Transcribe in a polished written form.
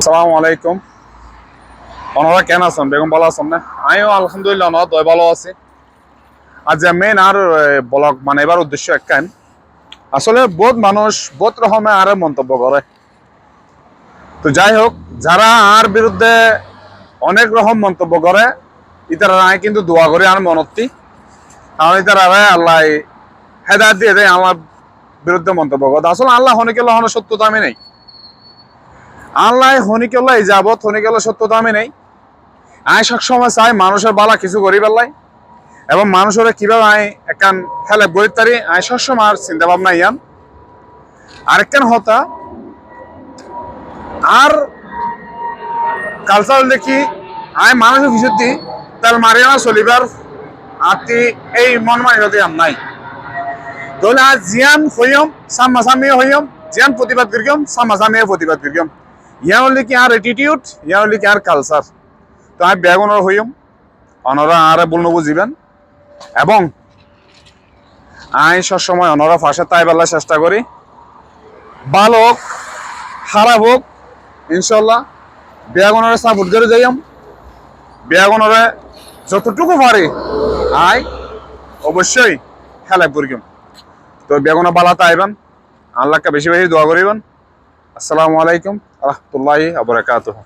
আসসালামু আলাইকুম। ওনারা কেন আছেন? বেগম ভালো আছেন না? আমিও আলহামদুলিল্লাহ দয় ভালো আছি। আজ যে মেন আর ব্লগ মানে এবার উদ্দেশ্য একখান, আসলে বহুত মানুষ বহুত রকমের আর মন্তব্য করে। তো যাই হোক, যারা আর বিরুদ্ধে অনেক রকম মন্তব্য করে, ইতারা আমি কিন্তু দোয়া করি আর মনত্তি, কারণ ইতারা আল্লাহ হেদায়ত দিয়ে দেয় আমার বিরুদ্ধে মন্তব্য করে। আসলে আল্লাহ হনিকেল্লাহ সত্যতা আমি নেই, আল্লাহ হনিকেল্লাহ এই যাবৎ হনিকেল্লাহ সত্যতা আমি নেই। আমি সবসময় চাই মানুষের বালা কিছু করি পেলাই এবং মানুষের কিভাবে আমি একখান হেল্প করি তারি আমি সবসময় আর চিন্তা ভাবনা ইয়ান আরেকখান হতা আর কালচার দেখি আমি মানুষের কিছু দি তার মারিয়ানা চলিবার আতি এই মন মানসিকতা আম নাই। তাহলে আজ জিয়ান হইম সামাসামিও হইম, জিয়ান প্রতিবাদ করিম সামাসামিও প্রতিবাদ করিম। ইয়া হলে কি আর অ্যাটিটিউড, ইয়া হলে কি আর কালচার। তো আমি বেগুনের হইম, অনরা আর বলবো বুঝিবেন এবং আমি সবসময় অনরা ফাঁসে তাই বেলার চেষ্টা করি। ভালো হোক খারাপ হোক, ইনশাল্লাহ বেগুনের সাপোর্ট করে যাইম। বেগুনের যতটুকু পারি আই অবশ্যই হেল্প করিম। তো বেগুনা বালাতে আইবেন, আল্লাহকে বেশি বেশি দোয়া করিবেন। আসসালামু আলাইকুম রহমতুল্লাহি ওয়া বারাকাতুহু।